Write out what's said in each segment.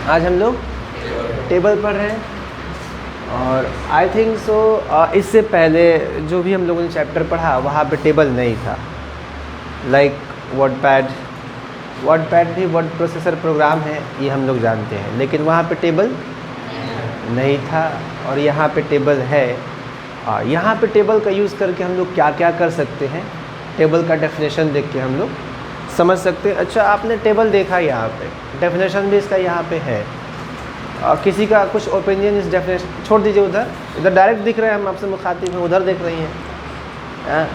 आज हम लोग टेबल पढ़ रहे हैं और आई थिंक सो इससे पहले जो भी हम लोगों ने चैप्टर पढ़ा वहाँ पे टेबल नहीं था। लाइक वर्डपैड भी वर्ड प्रोसेसर प्रोग्राम है, ये हम लोग जानते हैं, लेकिन वहाँ पे टेबल नहीं था और यहाँ पे टेबल है। यहाँ पे टेबल का यूज़ करके हम लोग क्या क्या कर सकते हैं, टेबल का डेफिनेशन देख के हम लोग समझ सकते हैं। अच्छा, आपने टेबल देखा, यहाँ पे डेफिनेशन भी इसका यहाँ पे है। किसी का कुछ ओपिनियन इस डेफिनेशन छोड़ दीजिए, इधर डायरेक्ट दिख रहा है, हम आपसे मुखातिब हैं, उधर देख रही हैं,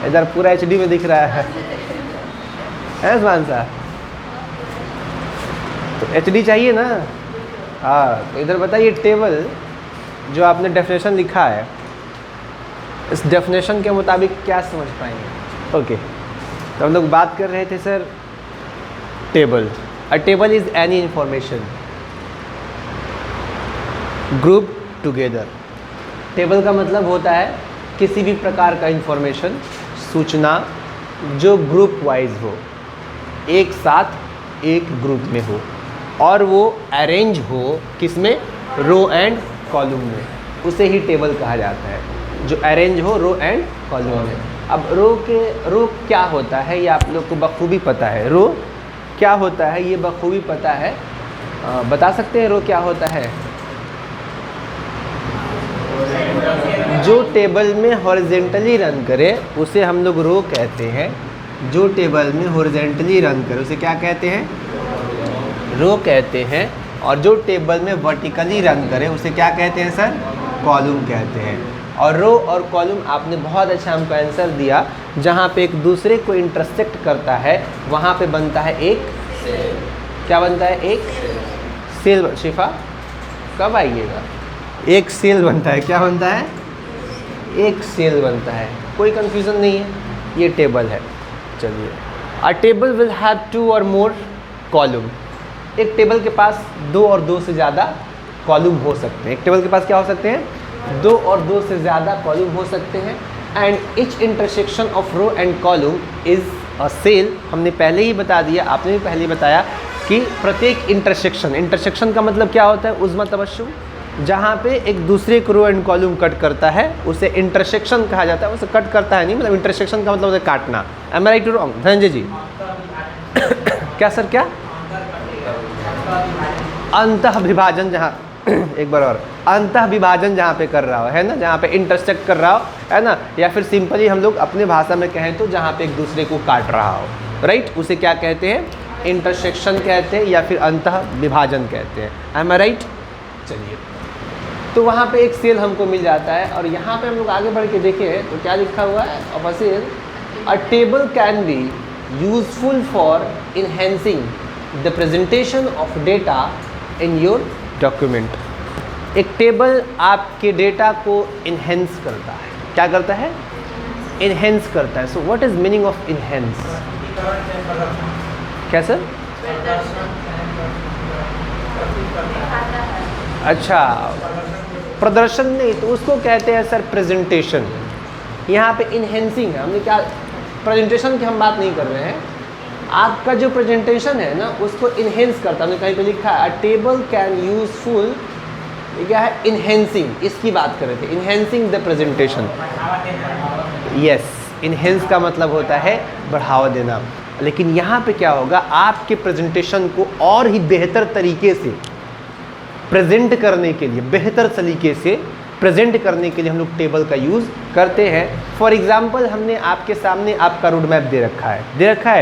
इधर पूरा HD में दिख रहा है उस्मान साहब, तो HD चाहिए ना। हाँ, तो इधर बताइए, टेबल जो आपने डेफिनेशन लिखा है, इस डेफिनेशन के मुताबिक क्या समझ पाएंगे? ओके, तो हम लोग बात कर रहे थे sir table. A table is any information group together. Table का मतलब होता है किसी भी प्रकार का इंफॉर्मेशन, सूचना जो ग्रुप वाइज हो, एक साथ एक ग्रुप में हो और वो अरेंज हो किसमें, रो एंड कॉलम में, उसे ही टेबल कहा जाता है, जो अरेंज हो रो एंड कॉलम में। अब रो क्या होता है ये आप लोग को बखूबी पता है। रो क्या होता है ये बखूबी पता है, बता सकते हैं रो क्या होता है? जो टेबल में हॉरिजेंटली रन करे उसे हम लोग रो कहते हैं। जो टेबल में हॉरिजेंटली रन करे उसे क्या कहते हैं, रो कहते हैं। और जो टेबल में वर्टिकली रन करे उसे क्या कहते हैं सर, कॉलम कहते हैं। और रो और कॉलम आपने बहुत अच्छा हमको आंसर दिया, जहाँ पे एक दूसरे को इंटरसेक्ट करता है वहाँ पे बनता है एक, क्या बनता है, एक सेल। शिफा कब आइएगा? एक सेल बनता है, क्या बनता है, एक सेल बनता है। कोई कंफ्यूजन नहीं है, ये टेबल है। चलिए, अ टेबल विल हैव 2 और मोर कॉलम। एक टेबल के पास 2 और 2 से ज़्यादा कॉलम हो सकते हैं। एक टेबल के पास क्या हो सकते हैं, 2 और 2 से ज़्यादा कॉलम हो सकते हैं। And each intersection of row and column is a cell. हमने पहले ही बता दिया, आपने भी पहले ही बताया कि प्रत्येक इंटरसेक्शन का मतलब क्या होता है, उज़्मा तवज्जुह, जहाँ पे एक दूसरे को रो एंड कॉलम कट करता है उसे इंटरसेक्शन कहा जाता है। उसे कट करता है नहीं, मतलब इंटरसेक्शन का मतलब उसे काटना। Am I right to wrong Dhananjay ji? क्या सर, क्या अंतः विभाजन, जहाँ एक बार और, अंतः विभाजन जहाँ पे कर रहा हो, है ना, जहाँ पे इंटरसेक्ट कर रहा हो, है ना, या फिर सिंपली हम लोग अपने भाषा में कहें तो जहाँ पे एक दूसरे को काट रहा हो, राइट, उसे क्या कहते हैं, इंटरसेक्शन कहते हैं या फिर अंतः विभाजन कहते हैं। M I right? चलिए, तो वहाँ पे एक सेल हमको मिल जाता है। और यहाँ पे हम लोग आगे बढ़ के देखें तो क्या लिखा हुआ है, of a cell, a table can be useful for enhancing the presentation of data in your document. एक टेबल आपके डेटा को इन्हेंस करता है। क्या करता है? इन्हेंस करता है। So what is meaning of enhance? क्या सर? अच्छा, प्रदर्शन नहीं, तो उसको कहते हैं सर प्रेजेंटेशन। यहाँ पे इन्हेंसिंग है, हमने क्या, प्रेजेंटेशन की हम बात नहीं कर रहे हैं। आपका जो प्रेजेंटेशन है ना उसको इन्हेंस करता है। हमने कहीं पे लिखा है अ टेबल कैन यूजफुल, ये क्या है, इन्हेंसिंग, इसकी बात कर रहे थे, enhancing the presentation. Yes, enhance का मतलब होता है बढ़ावा देना। लेकिन यहाँ पे क्या होगा, आपके प्रेजेंटेशन को और ही बेहतर तरीके से प्रेजेंट करने के लिए, बेहतर तरीके से प्रेजेंट करने के लिए हम लोग टेबल का यूज़ करते हैं। फॉर एग्जांपल, हमने आपके सामने आपका रोड मैप दे रखा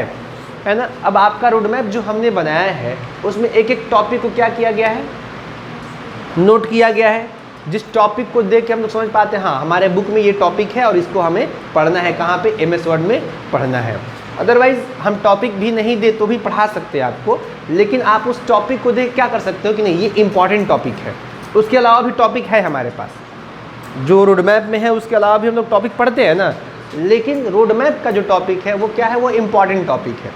है ना। अब आपका रोड मैप जो हमने बनाया है उसमें एक एक टॉपिक को क्या किया गया है, नोट किया गया है। जिस टॉपिक को देख के हम लोग समझ पाते हैं हाँ हमारे बुक में ये टॉपिक है और इसको हमें पढ़ना है, कहाँ पे, MS वर्ड में पढ़ना है। अदरवाइज़ हम टॉपिक भी नहीं दे तो भी पढ़ा सकते हैं आपको, लेकिन आप उस टॉपिक को देख क्या कर सकते हो कि नहीं ये इंपॉर्टेंट टॉपिक है। उसके अलावा भी टॉपिक है हमारे पास, जो रोड मैप में है उसके अलावा भी हम लोग टॉपिक पढ़ते हैं ना, लेकिन रोड मैप का जो टॉपिक है वो क्या है, वो इम्पॉर्टेंट टॉपिक है।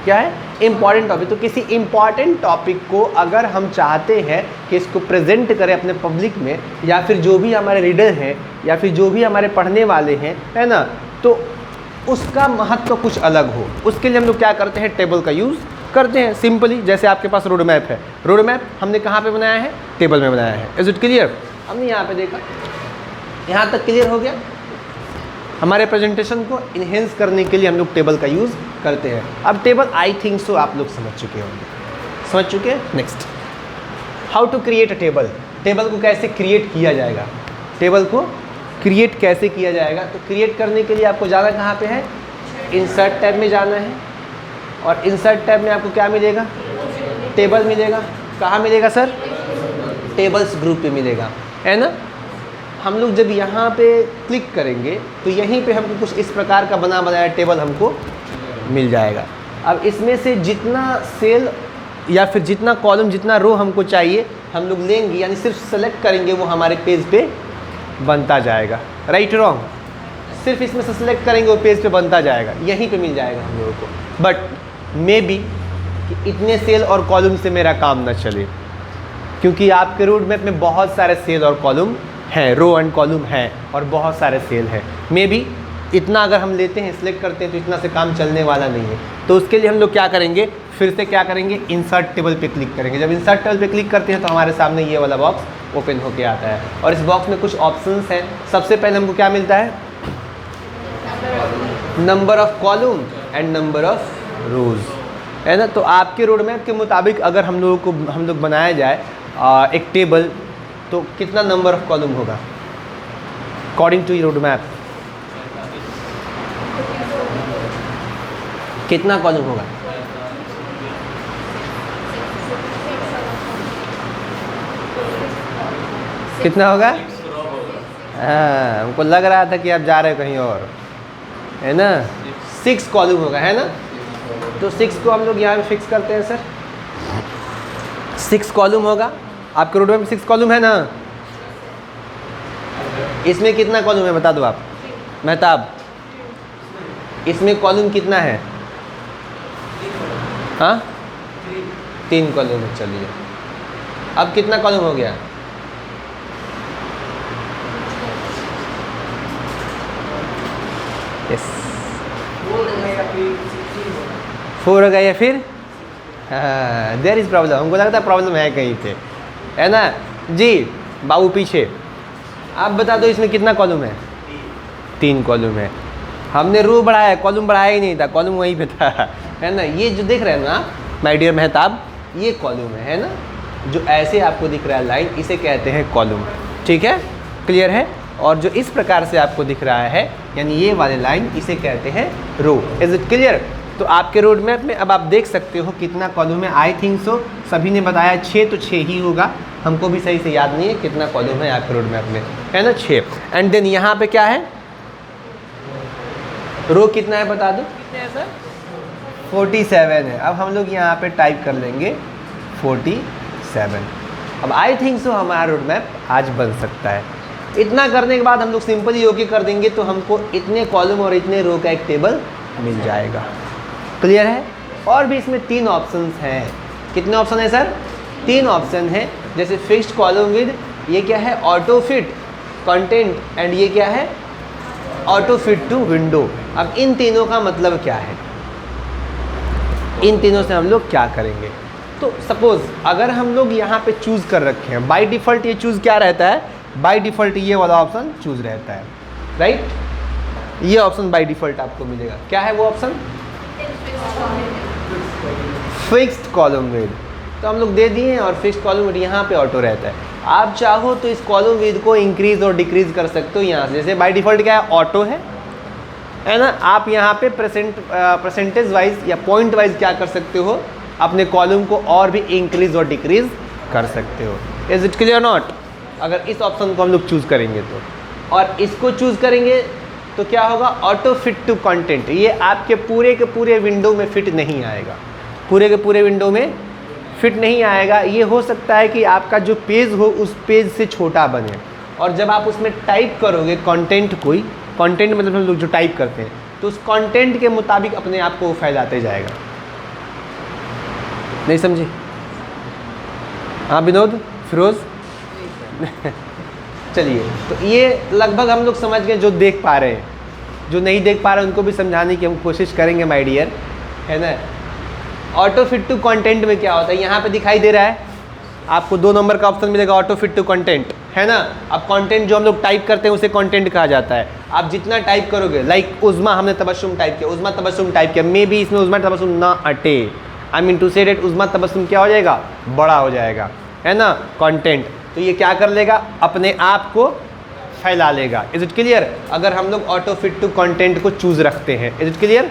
क्या है? Important topic. तो किसी इम्पॉर्टेंट टॉपिक को अगर हम चाहते हैं कि इसको प्रेजेंट करें अपने पब्लिक में, या फिर जो भी हमारे रीडर हैं या फिर जो भी हमारे पढ़ने वाले हैं, है ना, तो उसका महत्व कुछ अलग हो, उसके लिए हम लोग क्या करते हैं, टेबल का यूज़ करते हैं सिंपली। जैसे आपके पास रोड मैप है, रोड मैप हमने कहाँ पे बनाया है, टेबल में बनाया है। Is it clear? हमने यहाँ पे देखा, यहाँ तक क्लियर हो गया। हमारे प्रेजेंटेशन को इन्हेंस करने के लिए हम लोग टेबल का यूज़ करते हैं। अब टेबल आई थिंक सो आप लोग समझ चुके होंगे, समझ चुके हैं। Next, how to create a table. Table को कैसे क्रिएट किया जाएगा, टेबल को क्रिएट कैसे किया जाएगा। तो क्रिएट करने के लिए आपको जाना कहाँ पे है, इंसर्ट टैब में जाना है, और इंसर्ट टैब में आपको क्या मिलेगा, टेबल मिलेगा। कहाँ मिलेगा सर, टेबल्स ग्रुप पे मिलेगा, है ना। हम लोग जब यहाँ पे क्लिक करेंगे तो यहीं पे हमको कुछ इस प्रकार का बना बनाया टेबल हमको मिल जाएगा। अब इसमें से जितना सेल या फिर जितना कॉलम, जितना रो हमको चाहिए हम लोग लेंगे, यानी सिर्फ सेलेक्ट करेंगे, वो हमारे पेज पे बनता जाएगा। राइट रॉन्ग, सिर्फ इसमें से सेलेक्ट करेंगे वो पेज पे बनता जाएगा, यहीं पे मिल जाएगा हम लोगों को। बट मे बी कि इतने सेल और कॉलम से मेरा काम ना चले, क्योंकि आपके रोड मैप में बहुत सारे सेल और कॉलम हैं, रो एंड कॉलम हैं, और बहुत सारे सेल हैं। मे बी इतना अगर हम लेते हैं, सिलेक्ट करते हैं, तो इतना से काम चलने वाला नहीं है। तो उसके लिए हम लोग क्या करेंगे, फिर से क्या करेंगे, इंसर्ट टेबल पे क्लिक करेंगे। जब इंसर्ट टेबल पे क्लिक करते हैं तो हमारे सामने ये वाला बॉक्स ओपन होके आता है, और इस बॉक्स में कुछ ऑप्शंस हैं। सबसे पहले हमको क्या मिलता है, number of column and number of रोज, है ना। तो आपके रोड मैप के मुताबिक अगर हम लोग बनाया जाए एक टेबल, तो कितना नंबर ऑफ कॉलम होगा अकॉर्डिंग टू रोड मैप, कितना कॉलम होगा, कितना होगा। हाँ, हमको लग रहा था कि आप जा रहे हो कहीं और, है ना। 6 कॉलम होगा, है ना। तो 6 को हम लोग यहाँ पे फिक्स करते हैं सर, 6 कॉलम होगा। आपके रोड में 6 कॉलम है ना। इसमें कितना कॉलम है बता दो आप मेहताब, इसमें कॉलम कितना है। हाँ 3 कॉलम है। चलिए अब कितना कॉलम हो गया, यस 4 हो गया या फिर देयर इज़ प्रॉब्लम। हमको लगता है प्रॉब्लम है कहीं पे, है ना जी। बाबू पीछे आप बता दो इसमें कितना कॉलम है, 3 कॉलम है। हमने रो बढ़ाया, कॉलम बढ़ाया ही नहीं था, कॉलम वहीं पे था, है ना। ये जो देख रहे हैं ना माय डियर मेहताब, ये कॉलम है ना, जो ऐसे आपको दिख रहा है लाइन, इसे कहते हैं कॉलम। ठीक है, क्लियर है। और जो इस प्रकार से आपको दिख रहा है, यानी ये वाले लाइन, इसे कहते हैं रो। Is it clear. तो आपके रोड मैप में अब आप देख सकते हो कितना कॉलम है। आई थिंक सो सभी ने बताया 6, तो 6 ही होगा। हमको भी सही से याद नहीं है कितना कॉलम है आपके रोड मैप में, है ना 6। एंड देन यहाँ पे क्या है, रो कितना है बता दो, कितने है सर, 47 है। अब हम लोग यहाँ पे टाइप कर लेंगे 47। अब आई थिंक सो हमारा रोड मैप आज बन सकता है। इतना करने के बाद हम लोग सिंपली ओके कर देंगे, तो हमको इतने कॉलम और इतने रो का एक टेबल मिल जाएगा। क्लियर है। और भी इसमें 3 ऑप्शंस हैं। कितने ऑप्शन है सर, 3 ऑप्शन है। जैसे फिक्स्ड कॉलम विद, ये क्या है, ऑटो फिट कंटेंट, एंड ये क्या है, ऑटो फिट टू विंडो। अब इन तीनों का मतलब क्या है, इन तीनों से हम लोग क्या करेंगे। तो सपोज अगर हम लोग यहाँ पे चूज़ कर रखे हैं, बाय डिफ़ॉल्ट ये चूज़ क्या रहता है, बाय डिफ़ॉल्ट ये वाला ऑप्शन चूज़ रहता है, राइट। ये ऑप्शन बाय डिफ़ॉल्ट आपको मिलेगा। क्या है वो ऑप्शन, फिक्स्ड कॉलम विद। तो हम लोग दे दिए, और फिक्स्ड कॉलम विद यहाँ पे ऑटो रहता है। आप चाहो तो इस कॉलम विद को इंक्रीज और डिक्रीज कर सकते हो यहाँ से। जैसे बाय डिफ़ॉल्ट क्या है, ऑटो है ना। आप यहाँ पे परसेंटेज वाइज या पॉइंट वाइज क्या कर सकते हो, अपने कॉलम को और भी इंक्रीज और डिक्रीज कर सकते हो। Is it clear not. अगर इस ऑप्शन को हम लोग चूज़ करेंगे तो, और इसको चूज़ करेंगे तो क्या होगा, ऑटो फिट टू कंटेंट। ये आपके पूरे के पूरे विंडो में फिट नहीं आएगा, पूरे के पूरे विंडो में फिट नहीं आएगा। ये हो सकता है कि आपका जो पेज हो उस पेज से छोटा बने, और जब आप उसमें टाइप करोगे कंटेंट, कोई कंटेंट मतलब हम लोग जो टाइप करते हैं, तो उस कंटेंट के मुताबिक अपने आप को फैलाते जाएगा। नहीं समझे। हाँ विनोद, फिरोज चलिए, तो ये लगभग हम लोग समझ गए, जो देख पा रहे हैं। जो नहीं देख पा रहे हैं उनको भी समझाने की हम कोशिश करेंगे माय डियर, है ना। ऑटो फिट टू कंटेंट में क्या होता है, यहाँ पे दिखाई दे रहा है आपको 2 नंबर का ऑप्शन मिलेगा, ऑटो फिट टू कंटेंट, है ना। अब कंटेंट जो हम लोग टाइप करते हैं उसे कंटेंट कहा जाता है। आप जितना टाइप करोगे, लाइक उज़्मा हमने तबस्सुम टाइप किया, उज़्मा तबस्सुम टाइप किया, मे बी इसमें उज़्मा तबस्सुम ना अटे, आई मीन टू से डेट उज़्मा तबस्सुम क्या हो जाएगा, बड़ा हो जाएगा, है ना, कंटेंट। तो ये क्या कर लेगा, अपने आप को फैला लेगा। Is it clear. अगर हम लोग ऑटो फिट टू कंटेंट को चूज रखते हैं, इज इट क्लियर,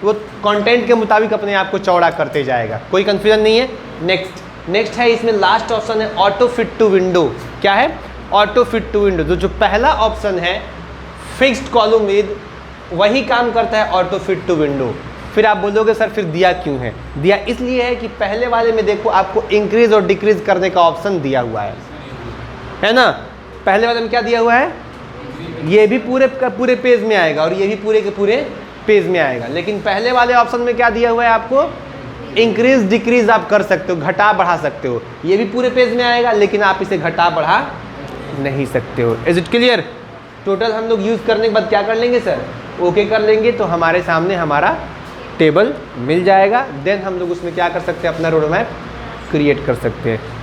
वो कंटेंट के मुताबिक अपने आप को चौड़ा करते जाएगा, कोई कंफ्यूजन नहीं है। नेक्स्ट है इसमें लास्ट ऑप्शन है ऑटो फिट टू विंडो। क्या है, ऑटो फिट टू विंडो। जो पहला ऑप्शन है फिक्स्ड कॉलम विद, वही काम करता है ऑटो फिट टू विंडो। फिर आप बोलोगे सर फिर दिया क्यों है, दिया इसलिए है कि पहले वाले में देखो आपको इंक्रीज और डिक्रीज करने का ऑप्शन दिया हुआ है ना। पहले वाले में क्या दिया हुआ है, ये भी पूरे पेज में आएगा और ये भी पूरे के पूरे पेज में आएगा। लेकिन पहले वाले ऑप्शन में क्या दिया हुआ है, आपको इंक्रीज डिक्रीज आप कर सकते हो, घटा बढ़ा सकते हो। ये भी पूरे पेज में आएगा लेकिन आप इसे घटा बढ़ा नहीं सकते हो। Is it clear. टोटल हम लोग यूज़ करने के बाद क्या कर लेंगे सर, ओके कर लेंगे, तो हमारे सामने हमारा टेबल मिल जाएगा। देन हम लोग उसमें क्या कर सकते हैं, अपना रोड मैप क्रिएट कर सकते हैं। तो